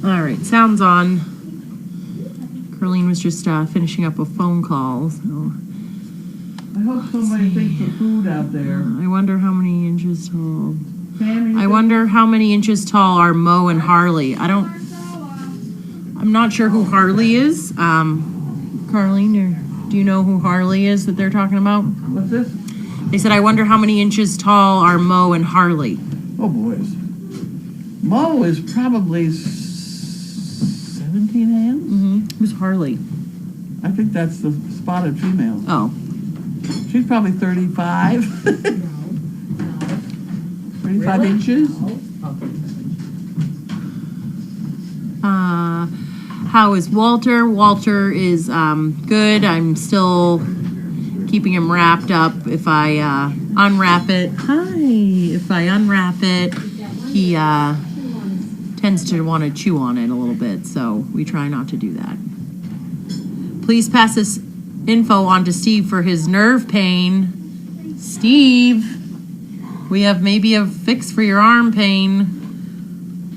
All right, sound's on. Carlene was just finishing up a phone call, so. I hope somebody thinks of food out there. I wonder how many inches tall. Tammy, I wonder how many inches tall are Mo and Harley. I'm not sure who Harley is. Carlene, do you know who Harley is that they're talking about? What's this? They said, I wonder how many inches tall are Mo and Harley. Oh, boys. Mo is probably 17 hands? Mm-hmm. Who's Harley? I think that's the spotted female. Oh. She's probably 35. 35 inches. How is Walter? Walter is good. I'm still keeping him wrapped up. If I unwrap it, if I unwrap it, he tends to want to chew on it a little bit, so we try not to do that. Please pass this info on to Steve for his nerve pain. Steve, we have maybe a fix for your arm pain.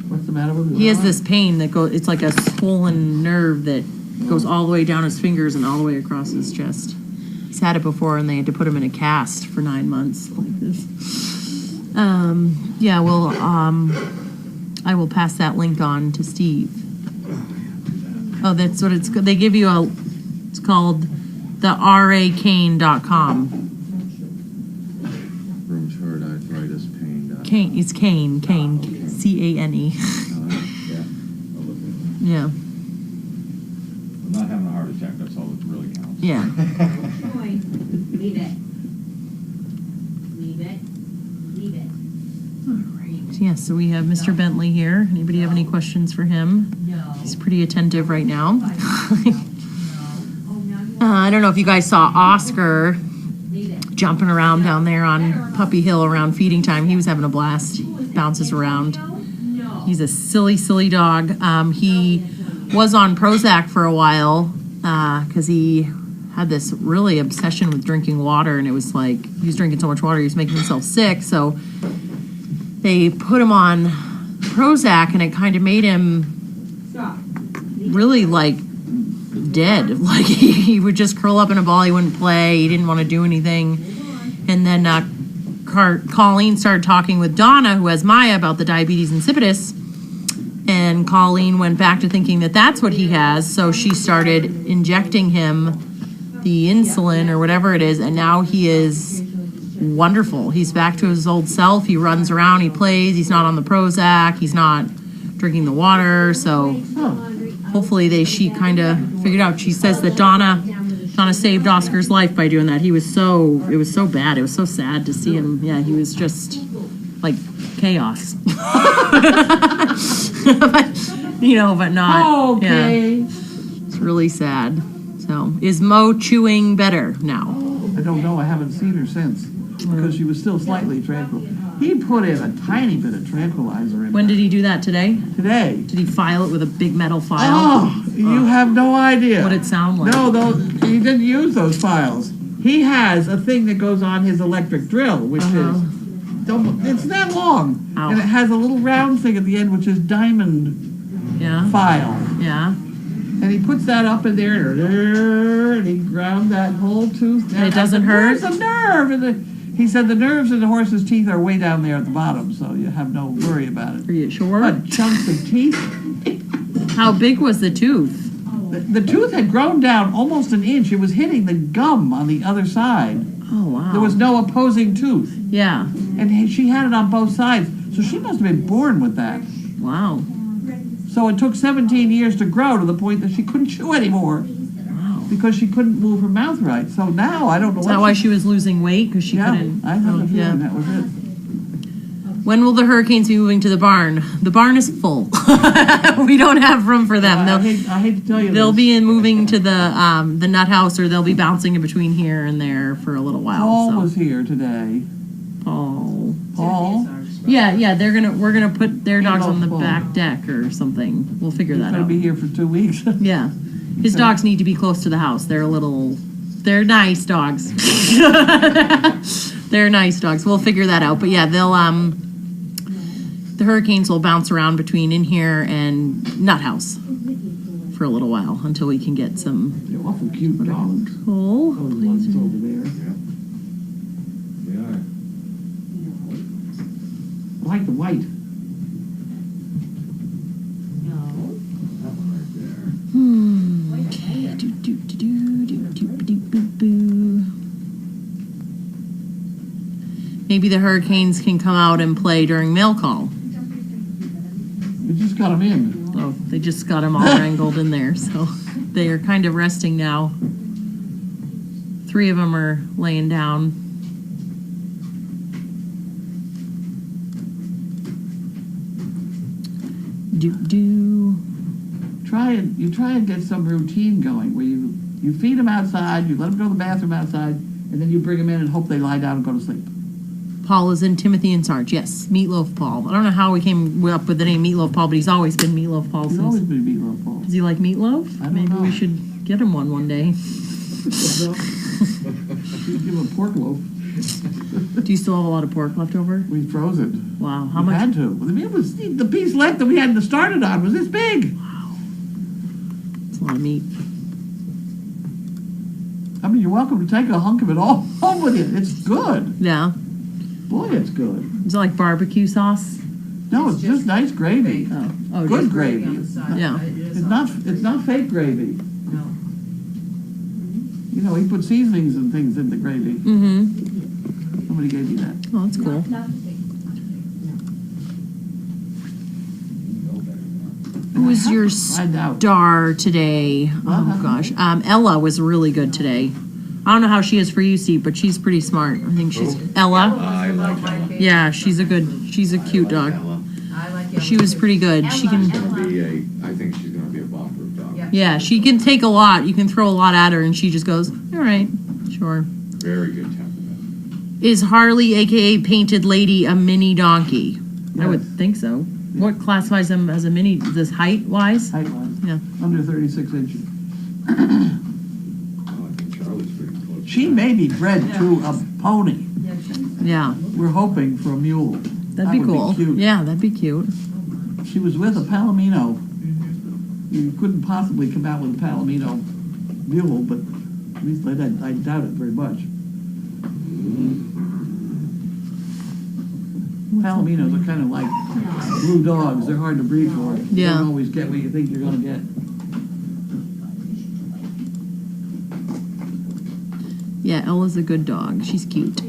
What's the matter with his He has arm? this pain that goes, it's like a swollen nerve that goes all the way down his fingers and all the way across his chest. He's had it before and they had to put him in a cast for 9 months like this. Yeah, well, I will pass that link on to Steve. Oh, that's what it's, they give you it's called the rakane.com. Rheumatoid arthritis pain. Cane, it's Cane, C-A-N-E. Yeah. I'll look at it. Yeah, I'm not having a heart attack, that's all that really counts. yeah. Leave it. Leave it. Leave it. All right, yeah, so we have Mr. Bentley here. Anybody have any questions for him? No. He's pretty attentive right now. Oh, no. I don't know if you guys saw Oscar Leave it. jumping around down there on Puppy Hill around feeding time. He was having a blast. He bounces around. No. He's a silly, silly dog. He was on Prozac for a while because he had this really obsession with drinking water, and it was like he was drinking so much water he was making himself sick. So they put him on Prozac, and it kind of made him Stop. really like dead. Like he would just curl up in a ball. He wouldn't play. He didn't want to do anything. And then Carlene started talking with Donna, who has Maya, about the diabetes insipidus. And Carlene went back to thinking that that's what he has. So she started injecting him the insulin or whatever it is. And now he is wonderful. He's back to his old self. He runs around. He plays. He's not on the Prozac. He's not drinking the water. So hopefully she kind of figured out. She says that Donna saved Oscar's life by doing that. It was so bad. It was so sad to see him. Yeah, he was just like chaos. but not. Oh, okay. Yeah, it's really sad. So, is Mo chewing better now? I don't know. I haven't seen her since because she was still slightly tranquil. He put in a tiny bit of tranquilizer in When did he do that today? today. Did he file it with a big metal file? Oh, you have no idea. What did it sound like? No, he didn't use those files. He has a thing that goes on his electric drill, which it's that long. Ow. And it has a little round thing at the end, which is diamond Yeah. file. Yeah. And he puts that up in there, and he ground that whole tooth. And it doesn't hurt? There's a nerve. He said the nerves in the horse's teeth are way down there at the bottom, so you have no worry about it. Are you sure? But chunks of teeth. How big was the tooth? The tooth had grown down almost an inch. It was hitting the gum on the other side. Oh, wow. There was no opposing tooth. Yeah. And she had it on both sides. So she must have been born with that. Wow. So it took 17 years to grow to the point that she couldn't chew anymore Wow. because she couldn't move her mouth right. So now I don't know Is that why she was losing weight? Because she Yeah, couldn't. I have a feeling yeah. that was it. When will the Hurricanes be moving to the barn? The barn is full. We don't have room for them. I hate to tell you They'll this. be moving to the nut house, or they'll be bouncing in between here and there for a little while. Paul so. was here today. Paul. Paul? Yeah. We're gonna put their dogs on the Paul. back deck or something. We'll figure He's that going to out. be here for 2 weeks. Yeah, his dogs need to be close to the house. They're nice dogs. They're nice dogs. We'll figure that out. But yeah, the hurricanes will bounce around between in here and Nut House for a little while until we can get some They're awful cute dogs. cool. Those ones over there. They are. I like the white. No. That one right there. Okay. Do, do, do, do, do, do, do, boo, boo. Maybe the hurricanes can come out and play during mail call. We just got them in. Oh, they just got them all wrangled in there, so they are kind of resting now. 3 of them are laying down. Do. Try and get some routine going where you feed them outside, you let them go to the bathroom outside, and then you bring them in and hope they lie down and go to sleep. Paul is in Timothy and Sarge. Yes, Meatloaf Paul. I don't know how we came up with the name Meatloaf Paul, but he's always been Meatloaf Paul He's since. always been meatloaf Paul. Does he like meatloaf? I don't Maybe know. we should get him one day. You give him a pork loaf. Do you still have a lot of pork left over? We froze it. Wow, how We much? had to. Well, it was, the piece left that we hadn't started on was this big. It's a lot of meat. I mean, you're welcome to take a hunk of it all home with you. It's good. Yeah. Boy, it's good. Is it like barbecue sauce? No, it's just nice gravy. Oh, Good just- gravy. on the side. Yeah. It is It's not fake gravy. No. You know, he put seasonings and things in the gravy. Mm-hmm. Somebody gave me that. Oh, that's cool. Not the big. Who was your Find out. star today? Oh gosh, Ella was really good today. I don't know how she is for you, Steve, but she's pretty smart. I think she's Ella. I like Ella. Yeah, she's a cute dog. Ella. I like Ella She was too. pretty good. She can, I think she's gonna be a bomb-proof dog. Yeah. yeah, she can take a lot. You can throw a lot at her, and she just goes, "All right, sure." Very good temperament. Is Harley, aka Painted Lady, a mini donkey? I would Yes. think so. What classifies them as a mini? This height wise? Height-wise. Yeah. Under 36 inches. Oh, I think Charlie's pretty close. She may be bred to a pony. Yeah, she's- Yeah, We're hoping for a mule. that'd That be would cool. cute. Yeah, that'd be cute. She was with a Palomino. You couldn't possibly come out with a Palomino mule, but at least I doubt it very much. Palominos are kind of like blue dogs. They're hard to breed for. You Yeah. don't always get what you think you're going to get. Yeah, Ella's a good dog. She's cute.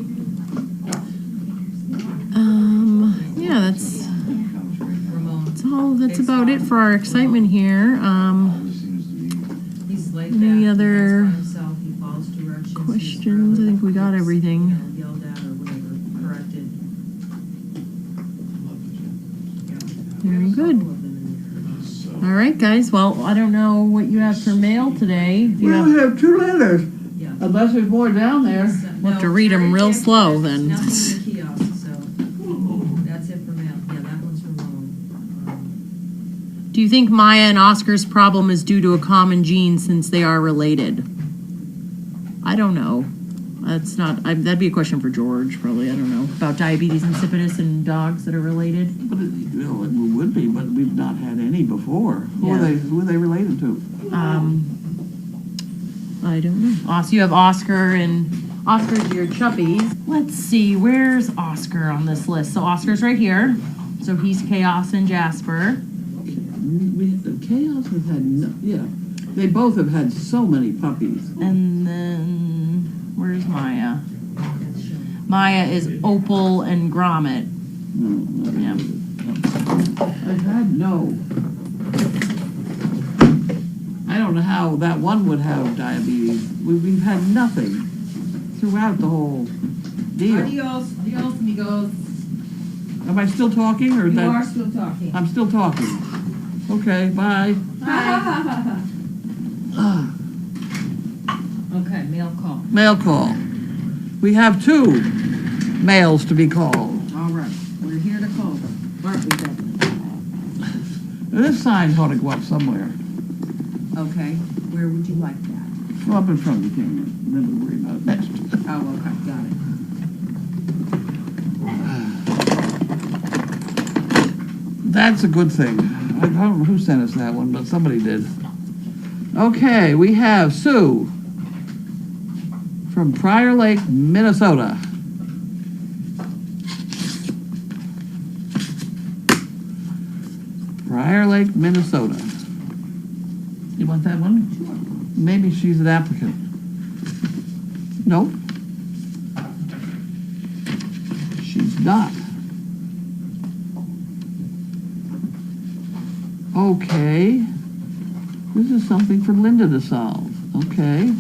Yeah, that's Ramon. that's about it for our excitement here. He's laid Any back. other He does by himself. He follows directions. He's questions? I fairly- think we got everything. You know, yelled at or whatever, corrected. Yeah. Very There's a good. couple of them in there. All right, guys. Well, I don't know what you have for mail today. Do you We only have, have 2 letters, Yeah. unless there's more down there. We'll have to read 'em real slow, then. Nothing in the kiosk, so that's it for mail. Yeah, that one's from Ramon. do you think Maya and Oscar's problem is due to a common gene since they are related? I don't know. That's not. That'd be a question for George, probably. I don't know about diabetes insipidus and dogs that are related. But it would be, but we've not had any before. Yeah. Who are they related to? I don't know. You have Oscar and Oscar's your chuppies. Let's see, where's Oscar on this list? So Oscar's right here. So he's Chaos and Jasper. Chaos has had, yeah. They both have had so many puppies. And then where's Maya? Maya is Opal and Gromit. Yeah. I've had no. I don't know how that one would have diabetes. We've had nothing throughout the whole deal. Adios, amigos. Am I still talking or is You that? are still talking. I'm still talking. Okay, bye. Okay, mail call. Mail call. We have 2 mails to be called. All right, we're here to call. Aren't we, Becky? This sign ought to go up somewhere. Okay, where would you like that? Go up in front of the camera, and then we'll worry about it next. Oh, okay, got it. That's a good thing. I don't know who sent us that one, but somebody did. Okay, we have Sue from Prior Lake, Minnesota. Prior Lake, Minnesota. You want that one? Maybe she's an applicant. Nope. She's not. Okay. This is something for Linda to solve. Okay.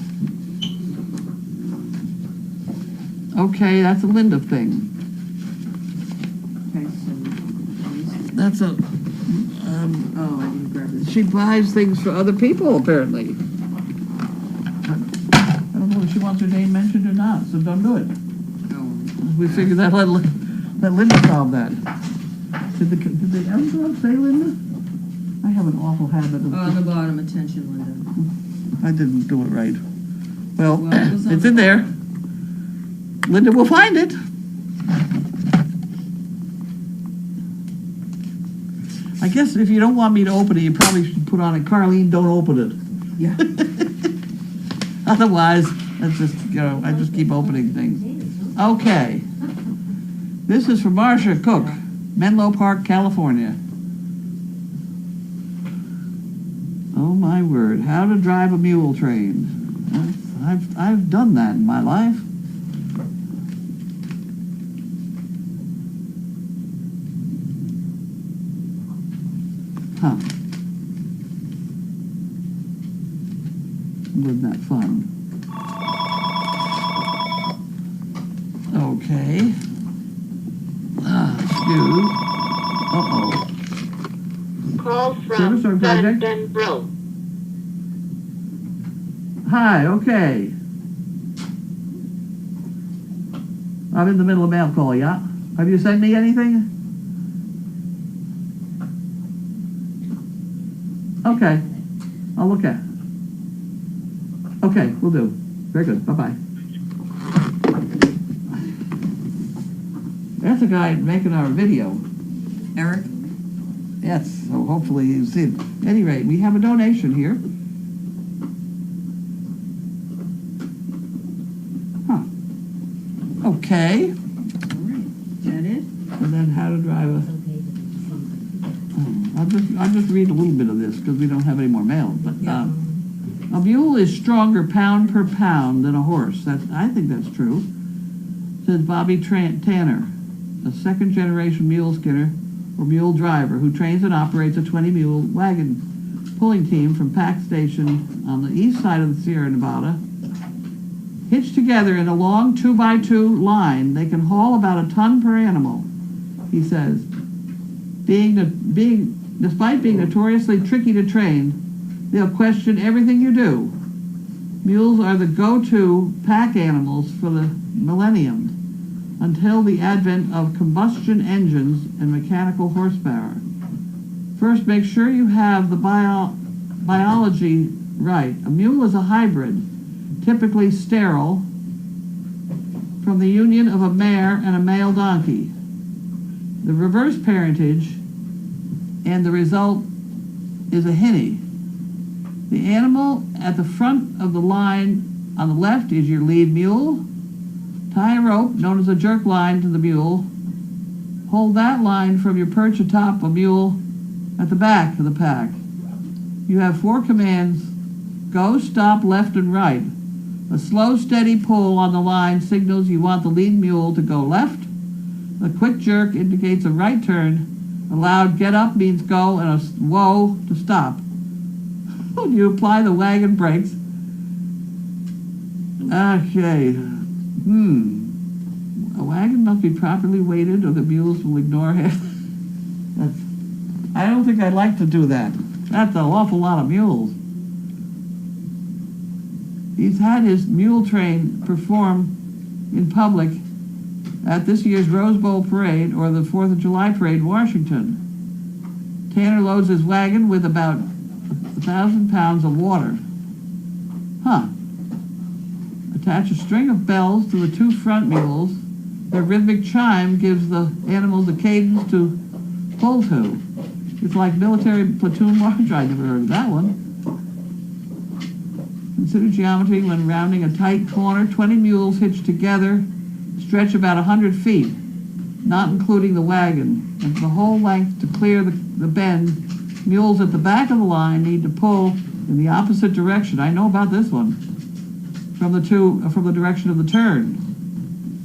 Okay, that's a Linda thing. Okay, so, That's a, oh, I didn't grab this. she buys things for other people, apparently. I don't know if she wants her name mentioned or not, so don't do it. Oh, We figured that let Linda solve that. Did the envelope say Linda? I have an awful habit of... on the bottom, attention, Linda. I didn't do it right. Well, Well, it was on it's the in there. Linda will find it. I guess if you don't want me to open it, you probably should put on it, Carlene, don't open it. Yeah. Otherwise, that's just, I just keep opening things. Okay. This is for Marcia Cook, Menlo Park, California. Oh my word, how to drive a mule train. I've done that in my life. Huh. Wasn't that fun? Okay. Excuse. Uh-oh. Call Service or from project? Dunbro. Hi, okay. I'm in the middle of mail call, yeah? Have you sent me anything? Okay, I'll look at it. Okay, will do. Very good, bye-bye. That's a guy making our video. Eric? Yes, so hopefully you see it. At any rate, we have a donation here. Huh. Okay. All right, is that it? And then how to drive a... I'll just read a little bit of this because we don't have any more mail. But Yeah. a mule is stronger pound per pound than a horse. I think that's true. Says Bobby Tanner, a second-generation mule skinner or mule driver who trains and operates a 20-mule wagon pulling team from Pack Station on the east side of the Sierra Nevada. Hitched together in a long 2x2 line, they can haul about a ton per animal, he says. Despite being notoriously tricky to train, they'll question everything you do. Mules are the go-to pack animals for the millennium, until the advent of combustion engines and mechanical horsepower. First, make sure you have the biology right. A mule is a hybrid, typically sterile, from the union of a mare and a male donkey. The reverse parentage, and the result is a hinny. The animal at the front of the line on the left is your lead mule. Tie a rope, known as a jerk line, to the mule. Hold that line from your perch atop a mule at the back of the pack. You have 4 commands: go, stop, left, and right. A slow, steady pull on the line signals you want the lead mule to go left. A quick jerk indicates a right turn. A loud get up means go, and a whoa to stop. When you apply the wagon brakes. Okay. A wagon must be properly weighted or the mules will ignore it. I don't think I'd like to do that. That's an awful lot of mules. He's had his mule train perform in public at this year's Rose Bowl Parade or the 4th of July Parade in Washington. Tanner loads his wagon with about 1,000 pounds of water. Huh. Attach a string of bells to the 2 front mules. Their rhythmic chime gives the animals a cadence to pull to. It's like military platoon march. I never heard of that one. Consider geometry when rounding a tight corner. 20 mules hitched together stretch about 100 feet, not including the wagon. And for the whole length to clear the bend, mules at the back of the line need to pull in the opposite direction. I know about this one. From the direction of the turn.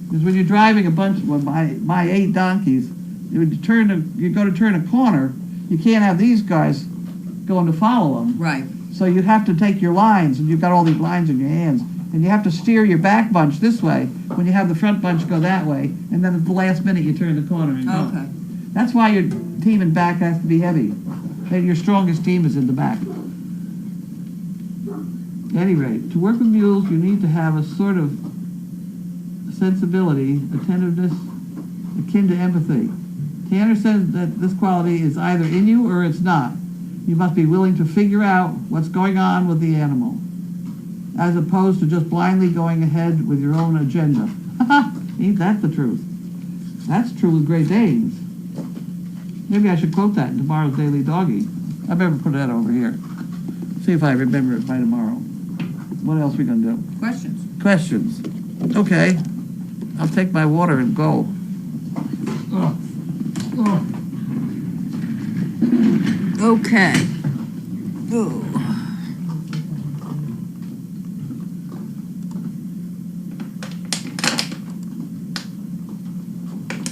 Because when you're driving a bunch of my 8 donkeys, you go to turn a corner, you can't have these guys going to follow them. Right. So you'd have to take your lines, and you've got all these lines in your hands, and you have to steer your back bunch this way when you have the front bunch go that way, and then at the last minute you turn the corner and go. Okay. That's why your team in back has to be heavy. And your strongest team is in the back. At any rate, to work with mules, you need to have a sort of sensibility, attentiveness, akin to empathy. Tanner says that this quality is either in you or it's not. You must be willing to figure out what's going on with the animal, as opposed to just blindly going ahead with your own agenda. Ain't that the truth? That's true with Great Danes. Maybe I should quote that in tomorrow's Daily Doggy. I better put that over here. See if I remember it by tomorrow. What else we gonna do? Questions? Questions. Okay. I'll take my water and go. Okay. Ooh.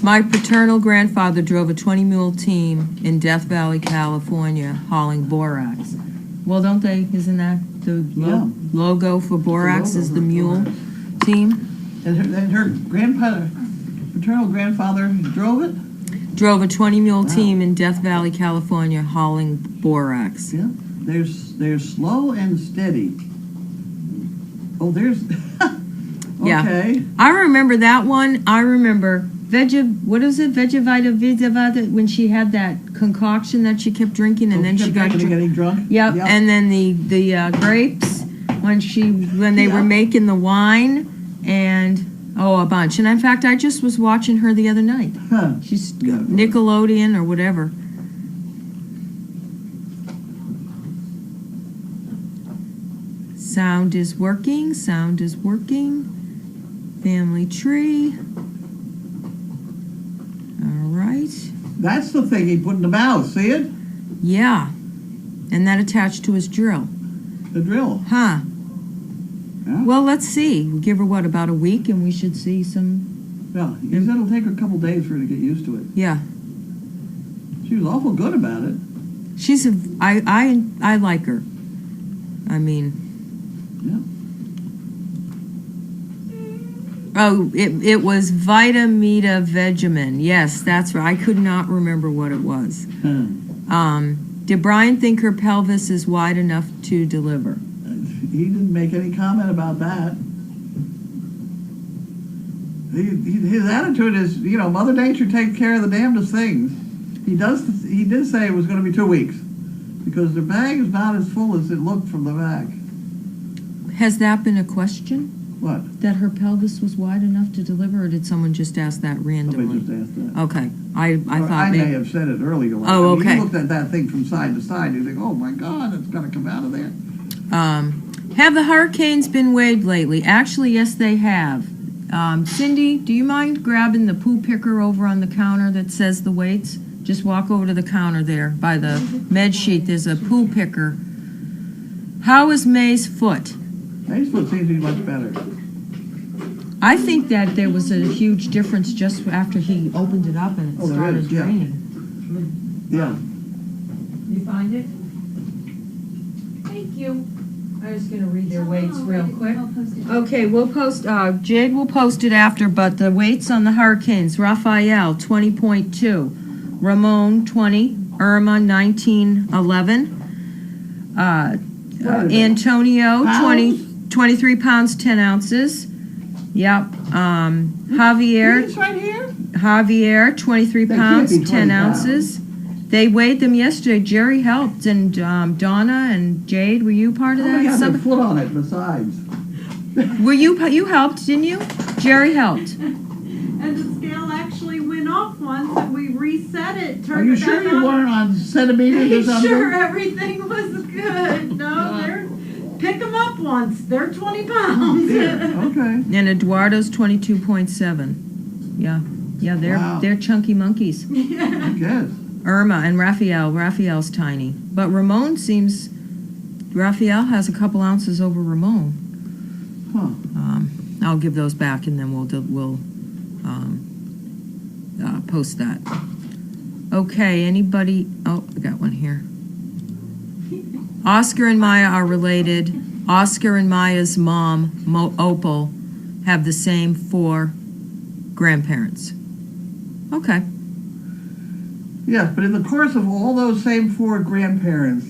My paternal grandfather drove a 20-mule team in Death Valley, California, hauling borax. Well, don't they? Isn't that the logo for borax? Is the mule team? And her paternal grandfather drove it? Drove a 20-mule team in Death Valley, California, hauling borax. Yeah. They're slow and steady. Oh, there's. Okay. Yeah. I remember that one. I remember Vegevita, when she had that concoction that she kept drinking, and then she got getting drunk. Yep. And then the grapes when they were making the wine, and a bunch. And in fact, I just was watching her the other night. Huh. She's Nickelodeon or whatever. Sound is working. Sound is working. Family tree. All right. That's the thing he put in the mouth. See it? Yeah. And that attached to his drill. The drill. Huh. Yeah. Well, let's see. We give her, about a week, and we should see some... Yeah, he said it'll take her a couple days for her to get used to it. Yeah. She was awful good about it. She's I like her. I mean... Yeah. Oh, it was Vitamita Vegemin. Yes, that's right. I could not remember what it was. Did Brian think her pelvis is wide enough to deliver? He didn't make any comment about that. His attitude is, Mother Nature takes care of the damnedest things. He did say it was going to be 2 weeks, because the bag is not as full as it looked from the back. Has that been a question? What? That her pelvis was wide enough to deliver, or did someone just ask that randomly? Somebody just asked that. Okay. I thought I maybe... may have said it earlier. Oh, okay. You looked at that thing from side to side, you think, oh my God, it's going to come out of there. Have the hurricanes been weighed lately? Actually, yes, they have. Cindy, do you mind grabbing the poo picker over on the counter that says the weights? Just walk over to the counter there by the med sheet. There's a poo picker. How is May's foot? May's foot seems to be much better. I think that there was a huge difference just after he opened it up and it there started is, yeah. draining. Yeah. You find it? Thank you. I was going to read their weights real quick. Okay, we'll post, Jade will post it after, but the weights on the hurricanes: Raphael, 20.2, Ramon, 20, Irma, 1911, Antonio, 23 pounds, 10 ounces. Yep. Javier, It's right here? Javier, 23 They pounds, can't be 10 20 ounces. They weighed them yesterday. Jerry helped, and Donna and Jade, were you part of Oh, that? yeah, their foot on it besides. Were you helped, didn't you? Jerry helped. And the scale actually went off once, and we said it. Are Turned you it sure back you on. weren't on centimeters or Are you something? sure everything was good? No, they're, pick them up once. They're 20 pounds. Yeah, okay. And Eduardo's 22.7. Yeah, yeah, Wow. they're chunky monkeys. I guess. Irma and Raphael's tiny. But Raphael has a couple ounces over Ramon. Huh. I'll give those back and then we'll post that. Okay, anybody, oh, I got one here. Oscar and Maya are related. Oscar and Maya's mom, Opal, have the same 4 grandparents. Okay. Yes, but in the course of all those same 4 grandparents,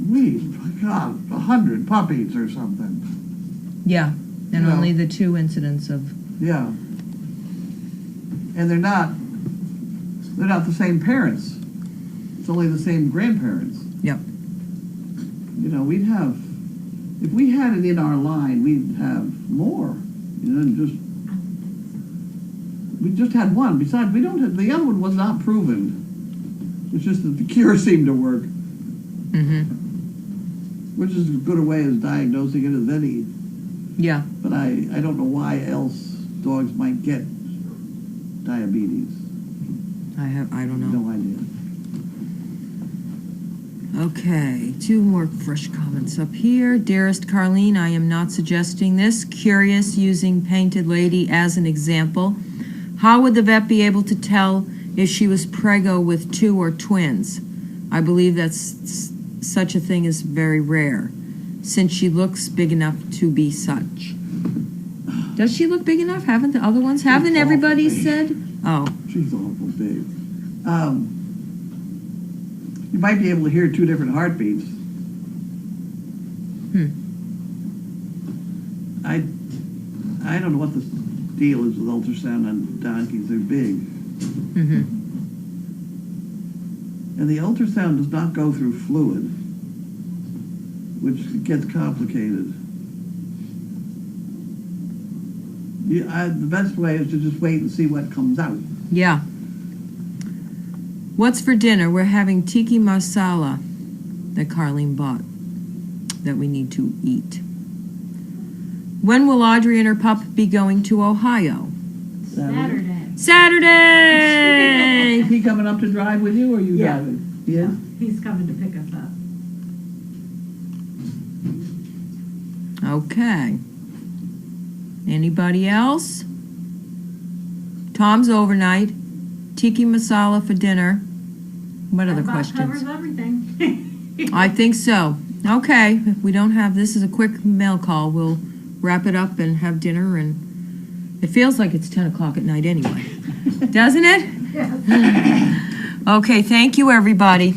we got 100 puppies or something. Yeah, and Yeah. only the 2 incidents of, Yeah. And they're not the same parents. It's only the same grandparents. Yep. You know, if we had it in our line, we'd have more. You know, we just had one. Besides, the other one was not proven. It's just that the cure seemed to work, which is as good a way as diagnosing it as any. yeah. But I don't know why else dogs might get diabetes. I don't know. No idea. Okay, 2 more fresh comments up here. Dearest Carlene, I am not suggesting this. Curious, using Painted Lady as an example. How would the vet be able to tell if she was preggo with 2 or twins? I believe that's such a thing is very rare, since she looks big enough to be such. Does she look big enough? Haven't the other ones? Haven't everybody said? Oh, She's awful big. You might be able to hear 2 different heartbeats. I don't know what the deal is with ultrasound on donkeys. They're big. And the ultrasound does not go through fluid, which gets complicated. The best way is to just wait and see what comes out. yeah. What's for dinner? We're having tiki masala that Carlene bought that we need to eat. When will Audrey and her pup be going to Ohio? Saturday. Saturday! Is he coming up to drive with you, or are you Yeah. driving? Yeah. He's coming to pick us up. Okay. Anybody else? Tom's overnight. Tiki masala for dinner. What other That about questions? covers everything. I think so. Okay, if we don't have, this is a quick mail call. We'll wrap it up and have dinner, and it feels like it's 10 o'clock at night anyway. Doesn't it? Yes. Okay, thank you, everybody.